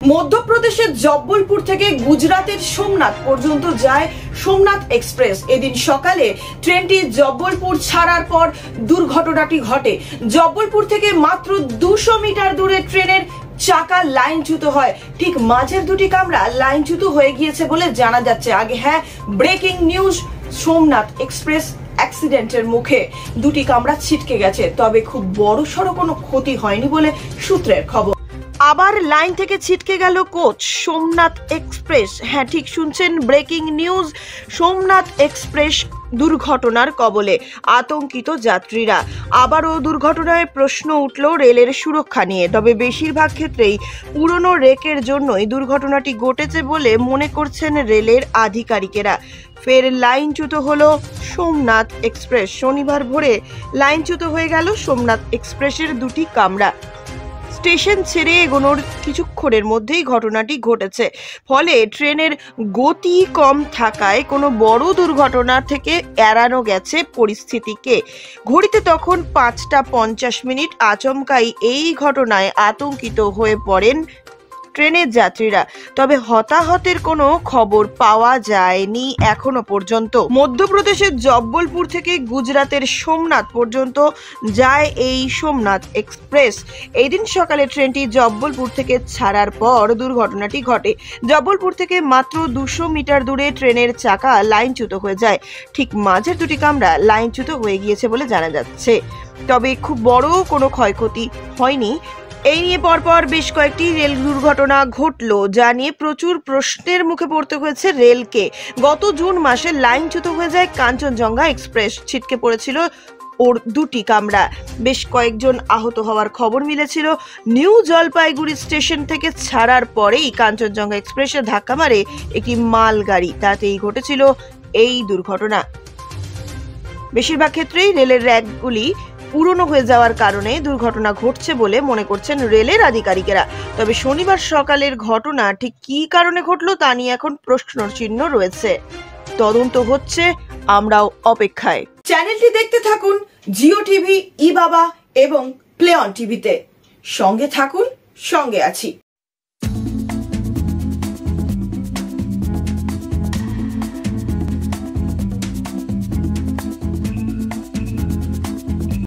মধ্যপ্রদেশের জব্বলপুর থেকে গুজরাতের সোমনাথ পর্যন্ত যায় সোমনাথ এক্সপ্রেস। এদিন সকালে ট্রেনটি জব্বলপুর ছাড়ার পর দুর্ঘটনাটি ঘটে। জব্বলপুর থেকে মাত্র 200 মিটার দূরে ট্রেনের চাকা লাইনচ্যুত হয়, ঠিক মাঝের দুটি কামরা লাইনচ্যুত হয়ে গিয়েছে বলে জানা যাচ্ছে। আগে ব্রেকিং নিউজ, সোমনাথ এক্সপ্রেস অ্যাক্সিডেন্টের মুখে দুটি কামরা ছিটকে গেছে, তবে খুব বড়সড় কোনো ক্ষতি হয়নি বলে সূত্রের খবর। আবার লাইন থেকে ছিটকে গেল কোচ। সোমনাথ এক্সপ্রেস, ঠিক শুনছেন, ব্রেকিং নিউজ, সোমনাথ এক্সপ্রেস দুর্ঘটনার কবলে, আতঙ্কিত যাত্রীরা। আবারও দুর্ঘটনায় প্রশ্ন উঠল রেলের সুরক্ষা নিয়ে, তবে বেশিরভাগ ক্ষেত্রেই পুরনো রেকের জন্যই দুর্ঘটনাটি ঘটেছে বলে মনে করছেন রেলের আধিকারিকেরা। ফের লাইনচ্যুত হলো সোমনাথ এক্সপ্রেস। শনিবার ভোরে লাইনচ্যুত হয়ে গেল সোমনাথ এক্সপ্রেসের দুটি কামরা। স্টেশন ছেড়ে এগোনোর কিছুক্ষণের মধ্যেই ঘটনাটি ঘটেছে। ফলে ট্রেনের গতি কম থাকায় কোনো বড় দুর্ঘটনা থেকে এড়ানো গেছে পরিস্থিতিকে। ঘড়িতে তখন 5:50। আচমকাই এই ঘটনায় আতঙ্কিত হয়ে পড়েন ট্রেনের যাত্রীরা, তবে হতাহতের কোনো খবর পাওয়া যায়নি এখনো পর্যন্ত। মধ্যপ্রদেশের জব্বলপুর থেকে গুজরাতের সোমনাথ পর্যন্ত যায় এই সোমনাথ এক্সপ্রেস। এই দিন সকালে ট্রেনটি জব্বলপুর থেকে ছাড়ার পর দুর্ঘটনাটি ঘটে। জব্বলপুর থেকে মাত্র 200 মিটার দূরে ট্রেনের চাকা লাইনচ্যুত হয়ে যায়, ঠিক মাঝের দুটি কামরা লাইনচ্যুত হয়ে গিয়েছে বলে জানা যাচ্ছে, তবে খুব বড় কোনো ক্ষয়ক্ষতি হয়নি। এই নিয়ে পরপর বেশ কয়েকটি রেল দুর্ঘটনা ঘটলো, যা নিয়ে প্রচুর প্রশ্নের মুখে পড়তে হয়েছে রেলকে। গত জুন মাসে লাইনচ্যুত হয়ে যায় কাঞ্চনজঙ্ঘা এক্সপ্রেস, ছিটকে পড়েছিল ওর দুটি কামরা। বেশ কয়েকজন আহত হওয়ার খবর মিলেছিল। নিউ জলপাইগুড়ি স্টেশন থেকে ছাড়ার পরেই কাঞ্চনজঙ্ঘা এক্সপ্রেসে ধাক্কা মারে একটি মালগাড়ি, তাতেই ঘটেছিল এই দুর্ঘটনা। বেশিরভাগ ক্ষেত্রেই রেলের র্যাকগুলি পুরনো হয়ে যাওয়ার কারণে দুর্ঘটনা ঘটছে বলে মনে করছেন রেলের আধিকারিকেরা। তবে শনিবার সকালের ঘটনা ঠিক কী কারণে ঘটলো তা নিয়ে এখন প্রশ্নচিহ্ন রয়েছে। তদন্ত হচ্ছে, আমরাও অপেক্ষায়। চ্যানেলটি দেখতে থাকুন জিও টিভি, ই বাবা এবং প্লে অন টিভিতে। সঙ্গে থাকুন, সঙ্গে আছি।